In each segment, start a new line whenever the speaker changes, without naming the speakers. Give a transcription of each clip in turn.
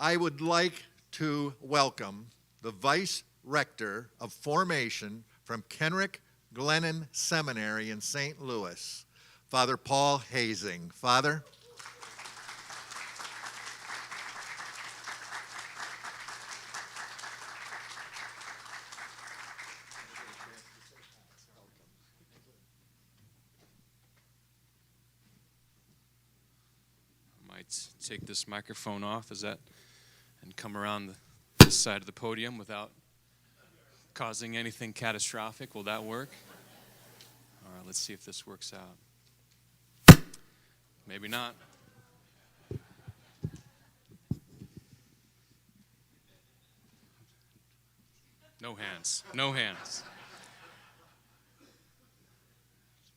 I would like to welcome the Vice Rector of Formation from Kenrick Glennon Seminary in St. Louis, Father Paul Hazing. Father.
Take this microphone off, and come around this side of the podium without causing anything catastrophic. Will that work? All right, let's see if this works out. Maybe not. No hands. No hands.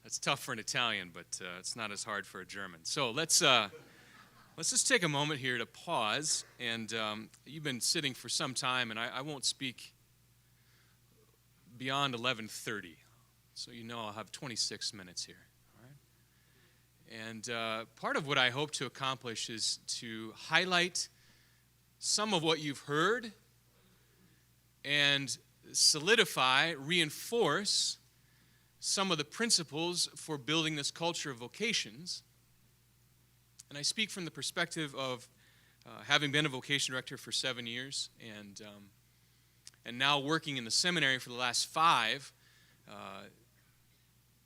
That's tough for an Italian, but it's not as hard for a German. So let's just take a moment here to pause. And you've been sitting for some time, and I won't speak beyond 11:30. So you know I'll have 26 minutes here. All right? And part of what I hope to accomplish is to highlight some of what you've heard and solidify, reinforce some of the principles for building this culture of vocations. And I speak from the perspective of having been a vocation director for 7 years and now working in the seminary for the last 5.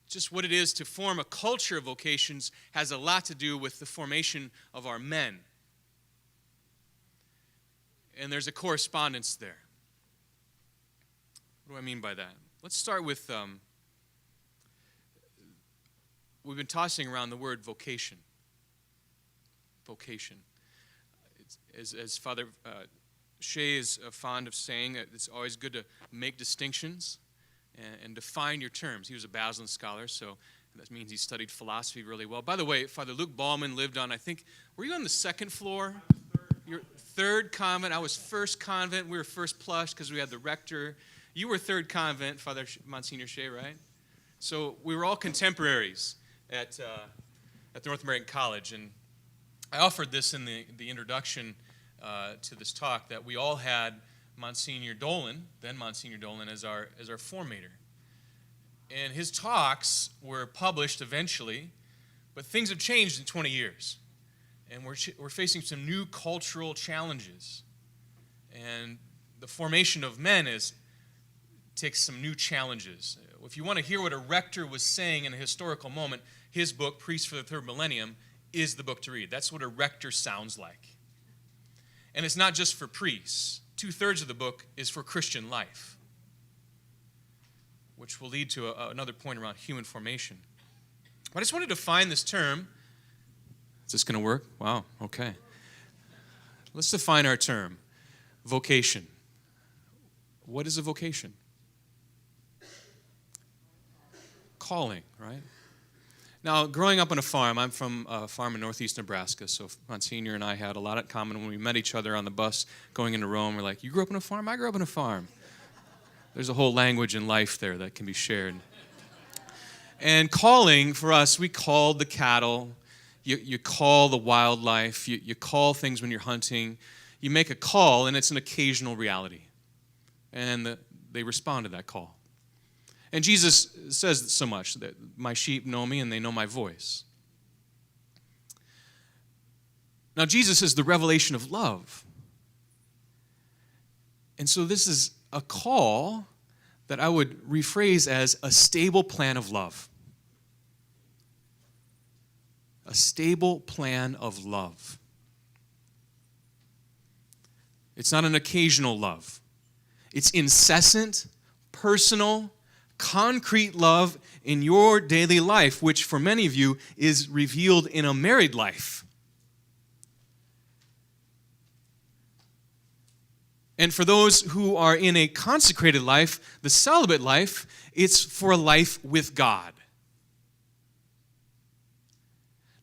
Just what it is to form a culture of vocations has a lot to do with the formation of our men. And there's a correspondence there. What do I mean by that? Let's start with, we've been tossing around the word vocation. Vocation. As Father Shea is fond of saying, it's always good to make distinctions and define your terms. He was a Basel scholar, so that means he studied philosophy really well. By the way, Father Luke Ballman lived on, I think, were you on the second floor? Your third convent. I was first convent. We were first plush because we had the rector. You were third convent, Father Monsignor Shea, right? So we were all contemporaries at the North American College, and I offered this in the introduction to this talk, that we all had Monsignor Dolan, then Monsignor Dolan, as our formator. And his talks were published eventually, but things have changed in 20 years. And we're facing some new cultural challenges. And the formation of men takes some new challenges. If you want to hear what a rector was saying in a historical moment, his book, Priests for the Third Millennium, is the book to read. That's what a rector sounds like. And it's not just for priests. 2/3 of the book is for Christian life, which will lead to another point around human formation. But I just wanted to define this term. Is this going to work? Wow, okay. Let's define our term, vocation. What is a vocation? Calling, right? Now, growing up on a farm, I'm from a farm in northeast Nebraska, so Monsignor and I had a lot in common. When we met each other on the bus going into Rome, we're like, you grew up on a farm? I grew up on a farm. There's a whole language in life there that can be shared. And calling, for us, we called the cattle. You call the wildlife. You call things when you're hunting. You make a call, and it's an occasional reality. And they respond to that call. And Jesus says so much, that my sheep know me and they know my voice. Now, Jesus is the revelation of love. And so this is a call that I would rephrase as a stable plan of love. A stable plan of love. It's not an occasional love. It's incessant, personal, concrete love in your daily life, which for many of you is revealed in a married life. And for those who are in a consecrated life, the celibate life, it's for a life with God.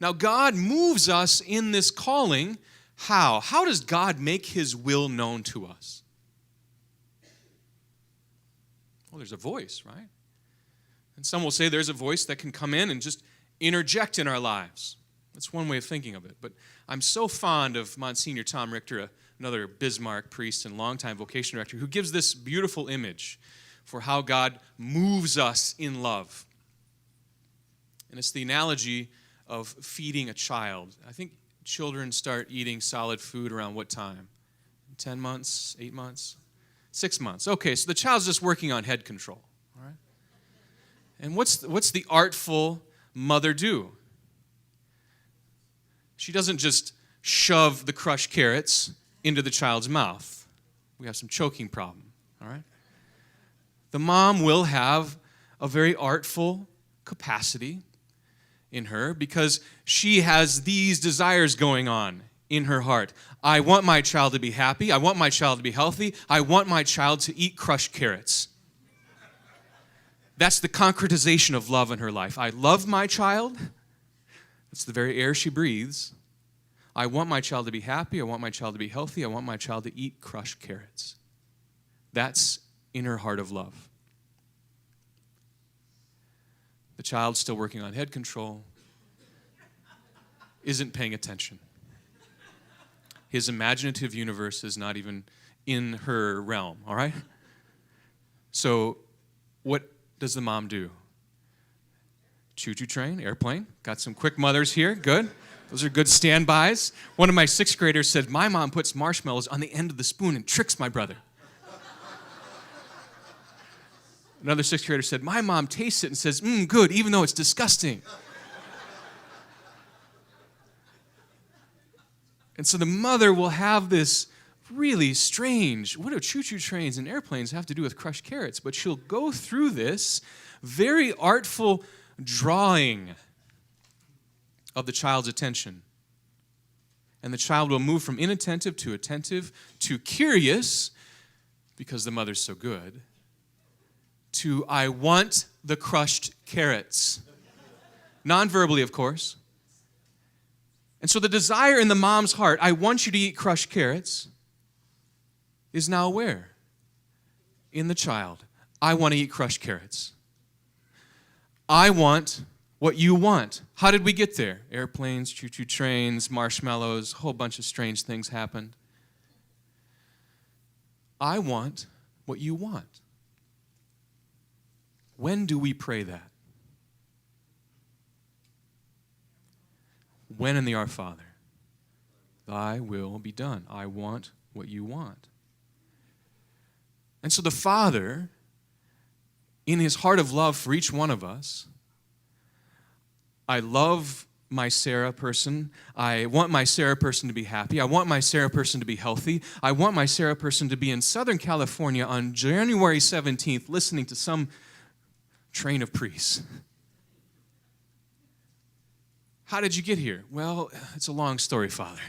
Now, God moves us in this calling. How? How does God make his will known to us? Well, there's a voice, right? And some will say there's a voice that can come in and just interject in our lives. That's one way of thinking of it. But I'm so fond of Monsignor Tom Richter, a another Bismarck priest and longtime vocation director, who gives this beautiful image for how God moves us in love. And it's the analogy of feeding a child. I think children start eating solid food around what time? 10 months, 8 months, 6 months. Okay, so the child's just working on head control. All right? And what's the artful mother do? She doesn't just shove the crushed carrots into the child's mouth. We have some choking problem, all right? The mom will have a very artful capacity in her because she has these desires going on in her heart. I want my child to be happy. I want my child to be healthy. I want my child to eat crushed carrots. That's the concretization of love in her life. I love my child. That's the very air she breathes. I want my child to be happy. I want my child to be healthy. I want my child to eat crushed carrots. That's in her heart of love. The child, still working on head control, isn't paying attention. His imaginative universe is not even in her realm, all right? So what does the mom do? Choo-choo train, airplane. Got some quick mothers here, good. Those are good standbys. One of my 6th graders said, my mom puts marshmallows on the end of the spoon and tricks my brother. Another 6th grader said, my mom tastes it and says, good, even though it's disgusting. And so the mother will have this really strange, what do choo-choo trains and airplanes have to do with crushed carrots? But she'll go through this very artful drawing of the child's attention. And the child will move from inattentive to attentive to curious, because the mother's so good, to I want the crushed carrots. Non-verbally, of course. And so the desire in the mom's heart, I want you to eat crushed carrots, is now where? In the child. I want to eat crushed carrots. I want what you want. How did we get there? Airplanes, choo-choo trains, marshmallows, a whole bunch of strange things happened. I want what you want. When do we pray that? When in the Our Father? Thy will be done. I want what you want. And so the Father, in his heart of love for each one of us, I love my Serra person. I want my Serra person to be happy. I want my Serra person to be healthy. I want my Serra person to be in Southern California on January 17th listening to some train of priests. How did you get here? Well, it's a long story, Father.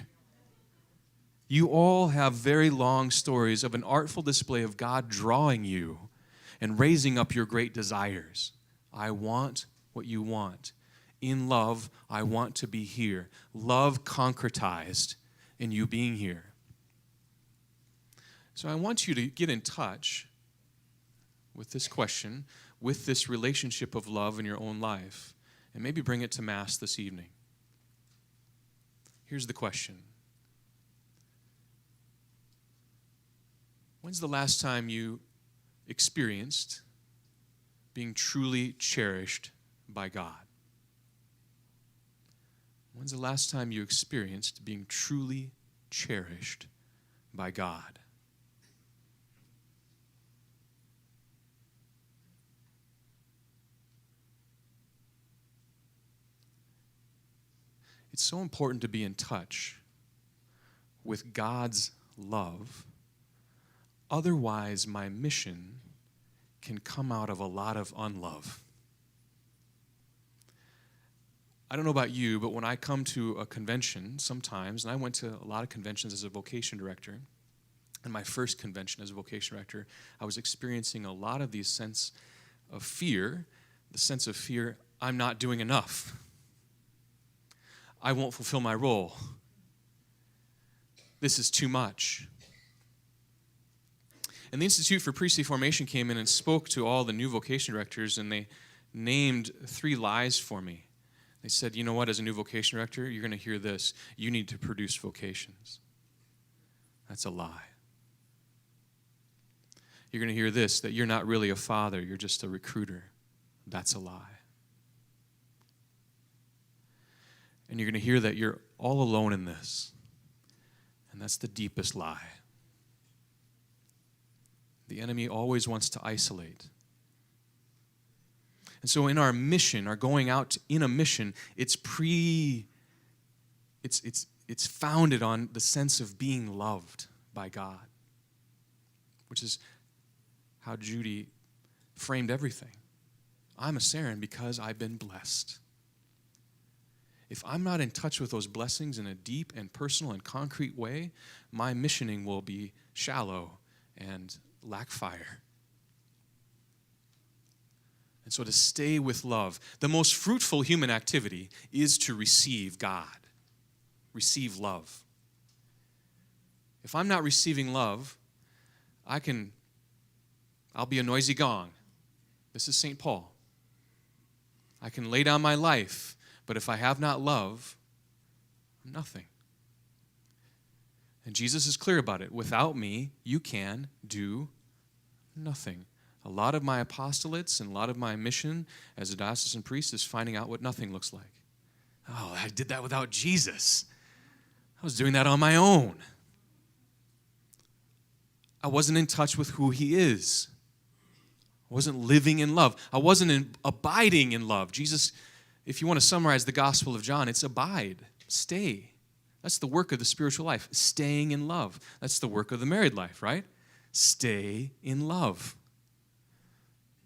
You all have very long stories of an artful display of God drawing you and raising up your great desires. I want what you want. In love, I want to be here. Love concretized in you being here. So I want you to get in touch with this question, with this relationship of love in your own life, and maybe bring it to Mass this evening. Here's the question. When's the last time you experienced being truly cherished by God? When's the last time you experienced being truly cherished by God? It's so important to be in touch with God's love. Otherwise, my mission can come out of a lot of unlove. I don't know about you, but when I come to a convention sometimes, and I went to a lot of conventions as a vocation director, and my first convention as a vocation director, I was experiencing a lot of the sense of fear, I'm not doing enough. I won't fulfill my role. This is too much. And the Institute for Priestly Formation came in and spoke to all the new vocation directors, and they named 3 lies for me. They said, you know what, as a new vocation director, you're going to hear this. You need to produce vocations. That's a lie. You're going to hear this, that you're not really a father, you're just a recruiter. That's a lie. And you're going to hear that you're all alone in this. And that's the deepest lie. The enemy always wants to isolate. And so in our mission, our going out in a mission, it's founded on the sense of being loved by God, which is how Judy framed everything. I'm a Serran because I've been blessed. If I'm not in touch with those blessings in a deep and personal and concrete way, my missioning will be shallow and lack fire. And so to stay with love, the most fruitful human activity is to receive God, receive love. If I'm not receiving love, I'll be a noisy gong. This is St. Paul. I can lay down my life, but if I have not love, I'm nothing. And Jesus is clear about it. Without me, you can do nothing. A lot of my apostolates and a lot of my mission as a diocesan priest is finding out what nothing looks like. Oh, I did that without Jesus. I was doing that on my own. I wasn't in touch with who he is. I wasn't living in love. I wasn't abiding in love. Jesus, if you want to summarize the Gospel of John, it's abide, stay. That's the work of the spiritual life, staying in love. That's the work of the married life, right? Stay in love.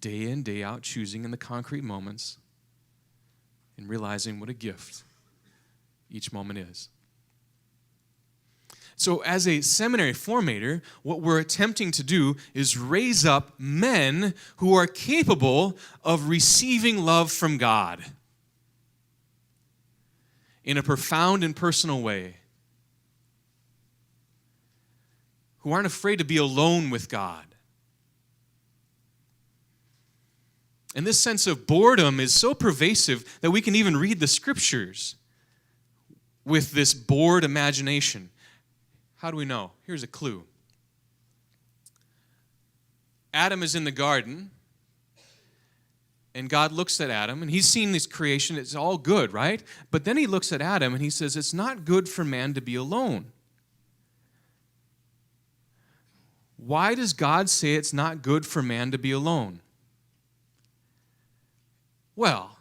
Day in, day out, choosing in the concrete moments and realizing what a gift each moment is. So as a seminary formator, what we're attempting to do is raise up men who are capable of receiving love from God in a profound and personal way, who aren't afraid to be alone with God. And this sense of boredom is so pervasive that we can even read the scriptures with this bored imagination. How do we know? Here's a clue. Adam is in the garden, and God looks at Adam, and he's seen this creation. It's all good, right? But then he looks at Adam, and he says, it's not good for man to be alone. Why does God say it's not good for man to be alone? Well,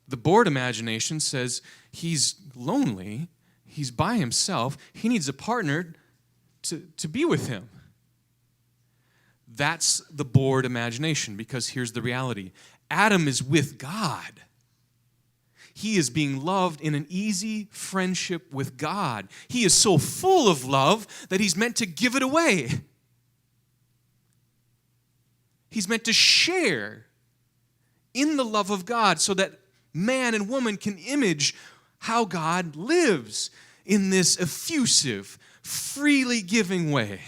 the bored imagination says he's lonely, he's by himself, he needs a partner to be with him. That's the bored imagination, because here's the reality. Adam is with God. He is being loved in an easy friendship with God. He is so full of love that he's meant to give it away. He's meant to share in the love of God so that man and woman can image how God lives in this effusive, freely giving way.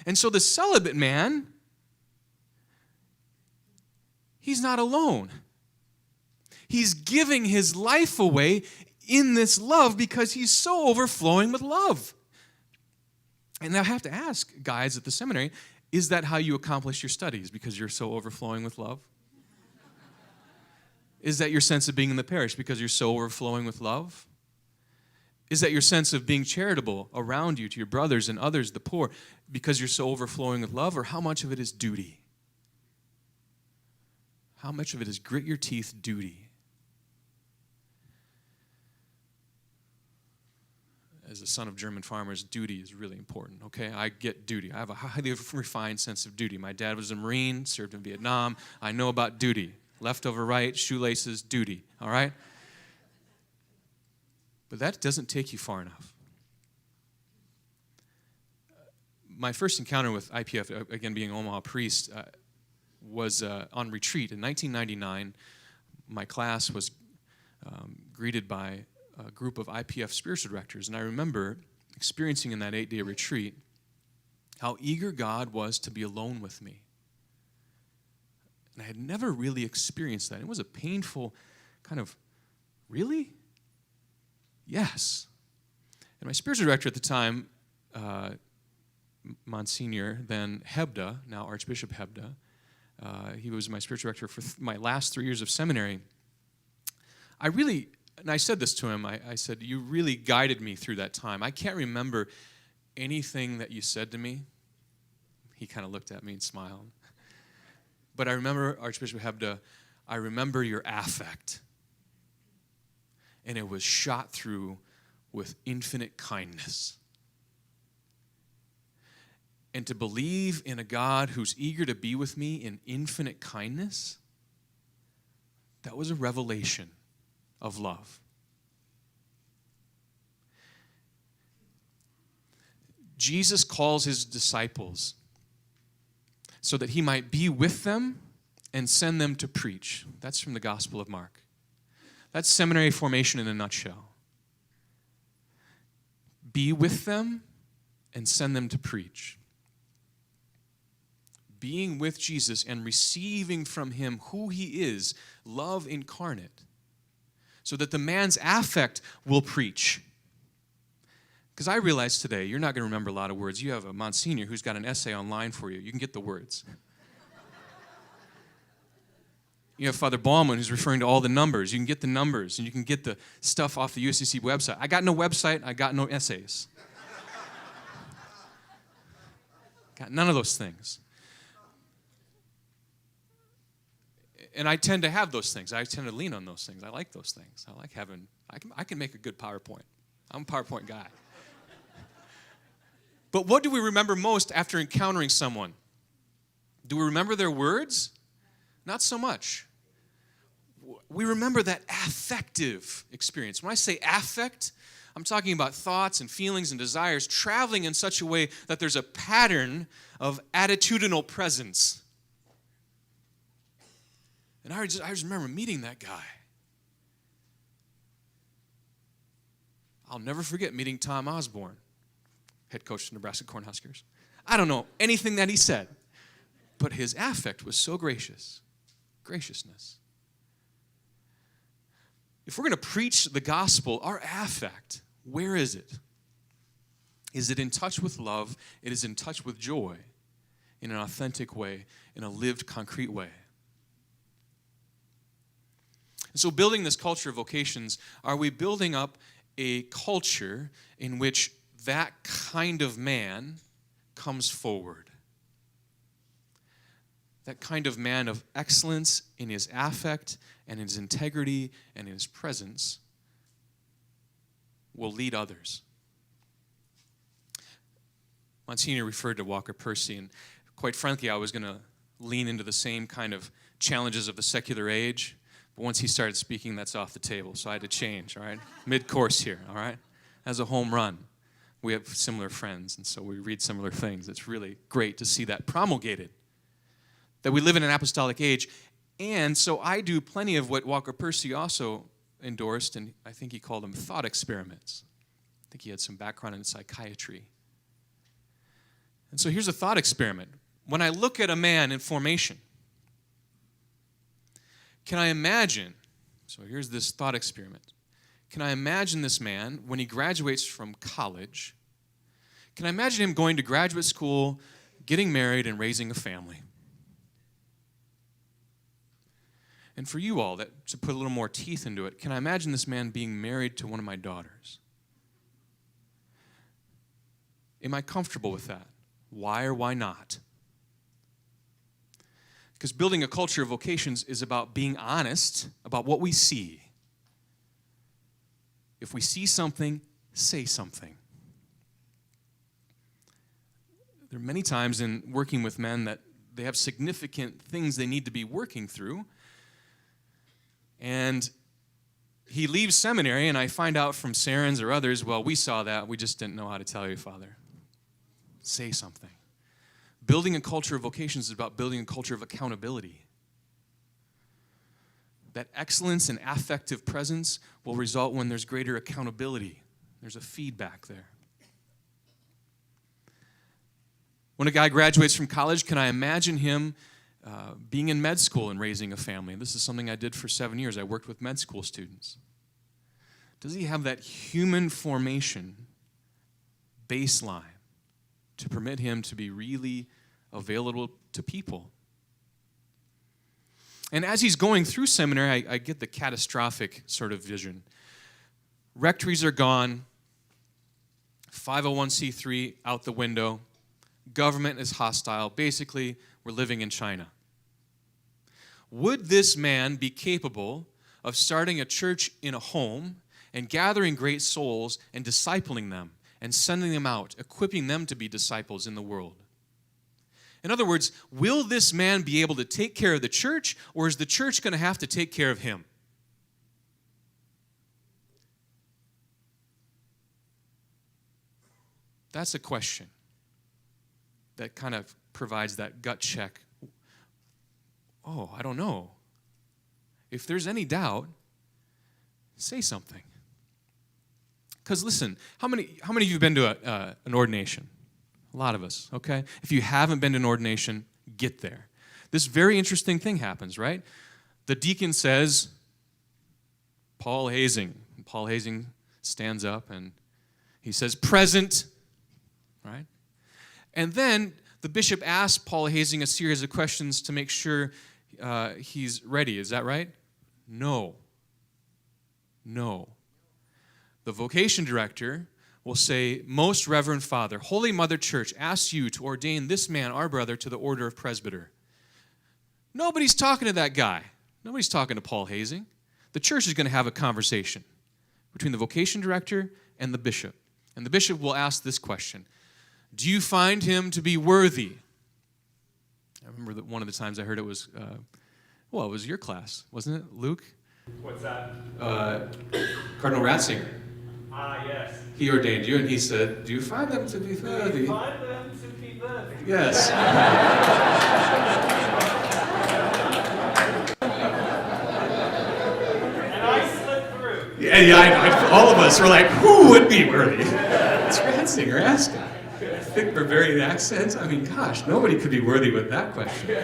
And so the celibate man, he's not alone. He's giving his life away in this love because he's so overflowing with love. And I have to ask guys at the seminary, is that how you accomplish your studies, because you're so overflowing with love? Is that your sense of being in the parish because you're so overflowing with love? Is that your sense of being charitable around you to your brothers and others, the poor, because you're so overflowing with love? Or how much of it is duty? How much of it is grit your teeth duty? As a son of German farmers, duty is really important, okay? I get duty. I have a highly refined sense of duty. My dad was a Marine, served in Vietnam. I know about duty. Left over right, shoelaces, duty, all right? But that doesn't take you far enough. My first encounter with IPF, again being an Omaha priest, was on retreat. In 1999, my class was greeted by a group of IPF spiritual directors, and I remember experiencing in that 8-day retreat how eager God was to be alone with me. And I had never really experienced that. It was a painful kind of, really? Yes. And my spiritual director at the time Monsignor, then Hebda, now Archbishop Hebda. He was my spiritual director for my last 3 years of seminary. And I said this to him, I said, you really guided me through that time. I can't remember anything that you said to me. He kind of looked at me and smiled. But I remember, Archbishop Hebda, I remember your affect. And it was shot through with infinite kindness. And to believe in a God who's eager to be with me in infinite kindness, that was a revelation of love. Jesus calls his disciples so that he might be with them and send them to preach. That's from the Gospel of Mark. That's seminary formation in a nutshell. Be with them and send them to preach. Being with Jesus and receiving from him who he is, love incarnate, so that the man's affect will preach. Because I realize today, you're not going to remember a lot of words. You have a Monsignor who's got an essay online for you. You can get the words. You have Father Ballman who's referring to all the numbers. You can get the numbers, and you can get the stuff off the USCC website. I got no website. I got no essays. Got none of those things. And I tend to have those things. I tend to lean on those things. I like those things. I like having, I can make a good PowerPoint. I'm a PowerPoint guy. But what do we remember most after encountering someone? Do we remember their words? Not so much. We remember that affective experience. When I say affect, I'm talking about thoughts and feelings and desires traveling in such a way that there's a pattern of attitudinal presence. And I just remember meeting that guy. I'll never forget meeting Tom Osborne, head coach of the Nebraska Cornhuskers. I don't know anything that he said, but his affect was so gracious. Graciousness. If we're going to preach the gospel, our affect, where is it? Is it in touch with love? It is in touch with joy in an authentic way, in a lived, concrete way. And so building this culture of vocations, are we building up a culture in which that kind of man comes forward? That kind of man of excellence in his affect and his integrity and his presence will lead others. Monsignor referred to Walker Percy, and quite frankly, I was going to lean into the same kind of challenges of the secular age. But once he started speaking, that's off the table, so I had to change, all right? Mid-course here, all right? As a home run. We have similar friends, and so we read similar things. It's really great to see that promulgated, that we live in an apostolic age. And so I do plenty of what Walker Percy also endorsed, and I think he called them thought experiments. I think he had some background in psychiatry. And so here's a thought experiment. When I look at a man in formation, can I imagine, so here's this thought experiment. Can I imagine this man when he graduates from college? Can I imagine him going to graduate school, getting married, and raising a family? And for you all, to put a little more teeth into it, can I imagine this man being married to one of my daughters? Am I comfortable with that? Why or why not? Because building a culture of vocations is about being honest about what we see. If we see something, say something. There are many times in working with men that they have significant things they need to be working through. And he leaves seminary, and I find out from Sarans or others, well, we saw that. We just didn't know how to tell you, Father. Say something. Building a culture of vocations is about building a culture of accountability. That excellence and affective presence will result when there's greater accountability. There's a feedback there. When a guy graduates from college, can I imagine him being in med school and raising a family? This is something I did for 7 years. I worked with med school students. Does he have that human formation baseline to permit him to be really available to people. And as he's going through seminary, I get the catastrophic sort of vision. Rectories are gone, 501c3 out the window, government is hostile. Basically, we're living in China. Would this man be capable of starting a church in a home and gathering great souls and discipling them and sending them out, equipping them to be disciples in the world? In other words, will this man be able to take care of the church, or is the church going to have to take care of him? That's a question that kind of provides that gut check. Oh, I don't know. If there's any doubt, say something. Because listen, how many of you have been to an ordination? A lot of us, okay? If you haven't been to an ordination, get there. This very interesting thing happens, right? The deacon says, Paul Hazing. Paul Hazing stands up and he says, present, right? And then the bishop asks Paul Hazing a series of questions to make sure he's ready. Is that right? No. The vocation director will say, Most Reverend Father, Holy Mother Church asks you to ordain this man, our brother, to the order of presbyter. Nobody's talking to that guy. Nobody's talking to Paul Hazing. The church is going to have a conversation between the vocation director and the bishop. And the bishop will ask this question: do you find him to be worthy? I remember that one of the times I heard it was, it was your class, wasn't it, Luke?
What's that?
Cardinal Ratzinger.
Yes.
He ordained you, and he said, do you find them to be
Do
worthy?
you find them to be worthy?
Yes.
And I slipped through.
Yeah, all of us were like, who would be worthy? It's Ratzinger asking. Thick Bavarian accent. I mean, gosh, nobody could be worthy with that question.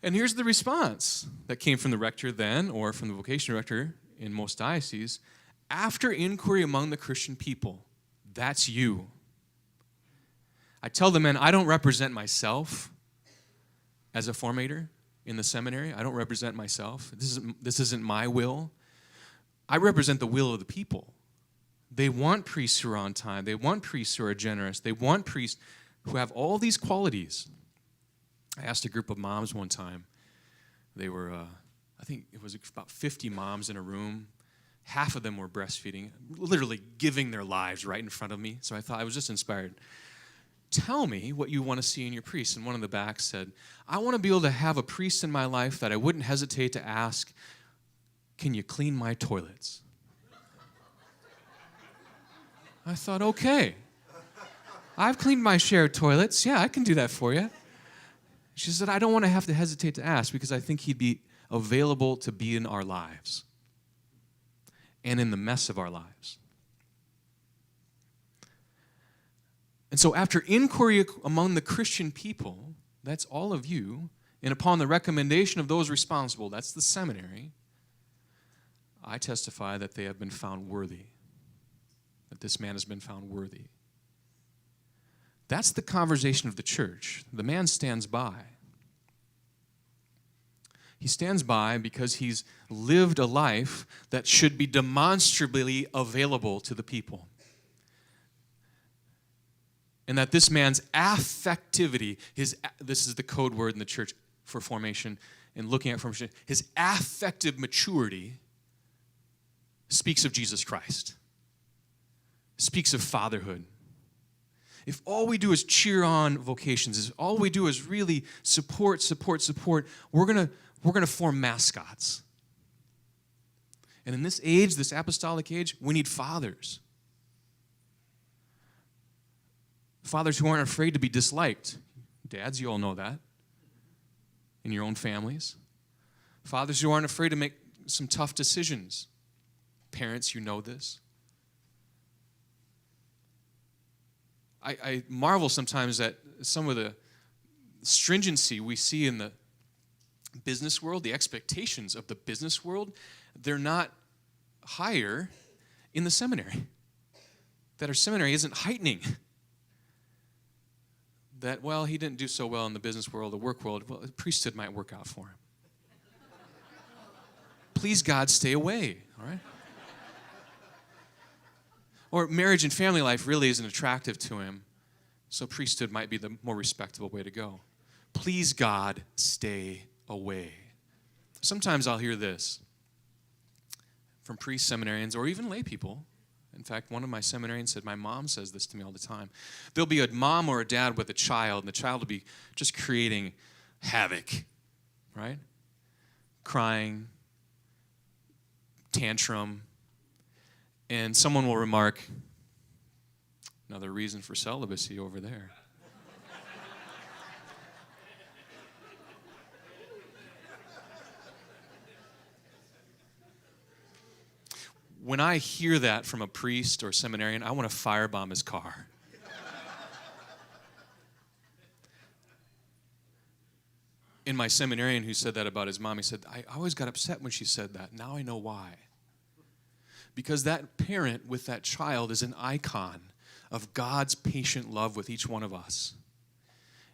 And here's the response that came from the rector then, or from the vocation director in most dioceses. After inquiry among the Christian people, that's you. I tell the men, I don't represent myself as a formator in the seminary. I don't represent myself. This isn't my will. I represent the will of the people. They want priests who are on time. They want priests who are generous. They want priests who have all these qualities. I asked a group of moms one time. They were, I think it was about 50 moms in a room. Half of them were breastfeeding, literally giving their lives right in front of me. So I thought, I was just inspired. Tell me what you want to see in your priest. And one in the back said, I want to be able to have a priest in my life that I wouldn't hesitate to ask, can you clean my toilets? I thought, okay. I've cleaned my shared toilets. Yeah, I can do that for you. She said, I don't want to have to hesitate to ask because I think he'd be available to be in our lives and in the mess of our lives. And so after inquiry among the Christian people, that's all of you, and upon the recommendation of those responsible, that's the seminary, I testify that they have been found worthy, that this man has been found worthy. That's the conversation of the church. The man stands by. He stands by because he's lived a life that should be demonstrably available to the people. And that this man's affectivity, this is the code word in the church for formation, and looking at formation, his affective maturity speaks of Jesus Christ, speaks of fatherhood. If all we do is cheer on vocations, if all we do is really support, we're gonna form mascots. And in this age, this apostolic age, we need fathers. Fathers who aren't afraid to be disliked. Dads, you all know that. In your own families. Fathers who aren't afraid to make some tough decisions. Parents, you know this. I marvel sometimes at some of the stringency we see in the business world, the expectations of the business world. They're not higher in the seminary. that our seminary isn't heightening. That, well, he didn't do so well in the business world, the work world. Well, the priesthood might work out for him. Please, God, stay away, all right? Or marriage and family life really isn't attractive to him, so priesthood might be the more respectable way to go. Please, God, stay away. Sometimes I'll hear this from priests, seminarians, or even lay people. In fact, one of my seminarians said, my mom says this to me all the time. There'll be a mom or a dad with a child, and the child will be just creating havoc, right? Crying, tantrum, and someone will remark, another reason for celibacy over there. When I hear that from a priest or seminarian, I want to firebomb his car. And my seminarian who said that about his mom, he said, I always got upset when she said that. Now I know why. Because that parent with that child is an icon of God's patient love with each one of us.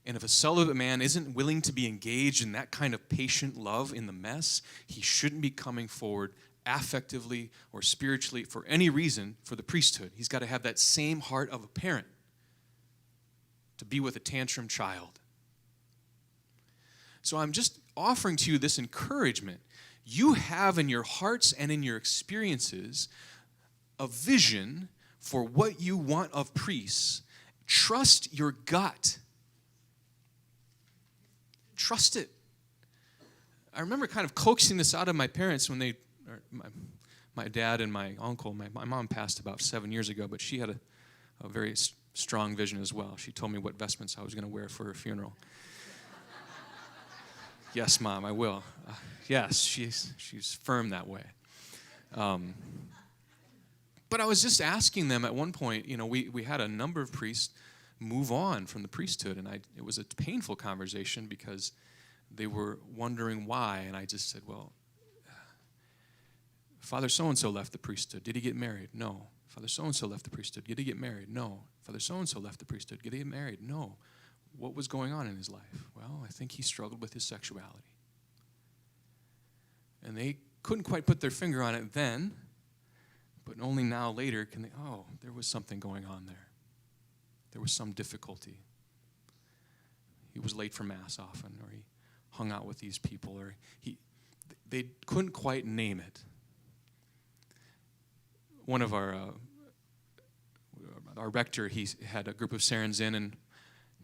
And if a celibate man isn't willing to be engaged in that kind of patient love in the mess, he shouldn't be coming forward affectively or spiritually for any reason for the priesthood. He's got to have that same heart of a parent to be with a tantrum child. So I'm just offering to you this encouragement. You have in your hearts and in your experiences a vision for what you want of priests. Trust your gut. Trust it. I remember kind of coaxing this out of my parents when they, my dad and my uncle, my mom passed about 7 years ago, but she had a very strong vision as well. She told me what vestments I was going to wear for her funeral. Yes, Mom, I will. Yes, she's firm that way. But I was just asking them at one point, we had a number of priests move on from the priesthood, and it was a painful conversation because they were wondering why, and I just said, well, Father so-and-so left the priesthood. Did he get married? No. Father so-and-so left the priesthood. Did he get married? No. Father so-and-so left the priesthood. Did he get married? No. What was going on in his life? Well, I think he struggled with his sexuality. And they couldn't quite put their finger on it then, but only now later can they, there was something going on there. There was some difficulty. He was late for Mass often, or he hung out with these people, or they couldn't quite name it. One of our rector, he had a group of Serrans in, and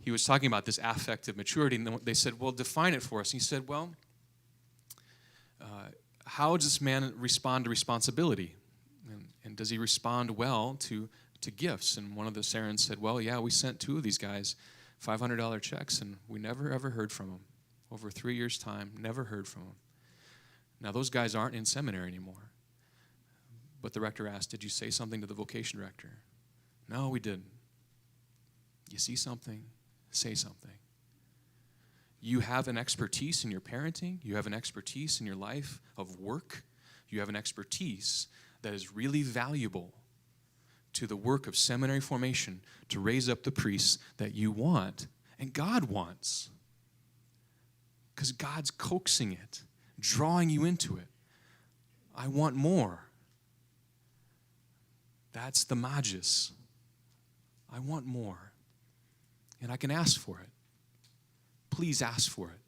he was talking about this affective maturity, and they said, well, define it for us. And he said, well, how does this man respond to responsibility? And does he respond well to gifts? And one of the Serrans said, well, yeah, we sent 2 of these guys $500 checks, and we never, ever heard from them. Over 3 years' time, never heard from them. Now, those guys aren't in seminary anymore. But the rector asked, did you say something to the vocation director? No, we didn't. You see something? Say something. You have an expertise in your parenting. You have an expertise in your life of work. You have an expertise that is really valuable to the work of seminary formation to raise up the priests that you want and God wants. Because God's coaxing it, drawing you into it. I want more. That's the magis. I want more. And I can ask for it. Please ask for it.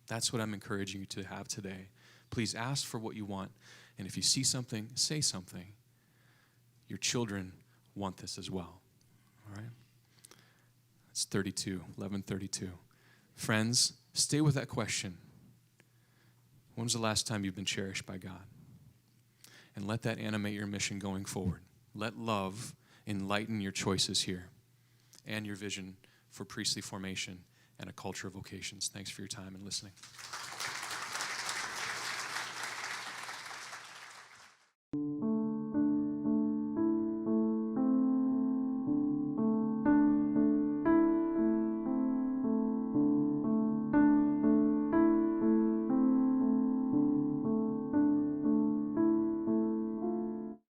That's what I'm encouraging you to have today. Please ask for what you want. And if you see something, say something. Your children want this as well. All right? That's 11:32. Friends, stay with that question. When was the last time you've been cherished by God? And let that animate your mission going forward. Let love enlighten your choices here and your vision for priestly formation and a culture of vocations. Thanks for your time and listening.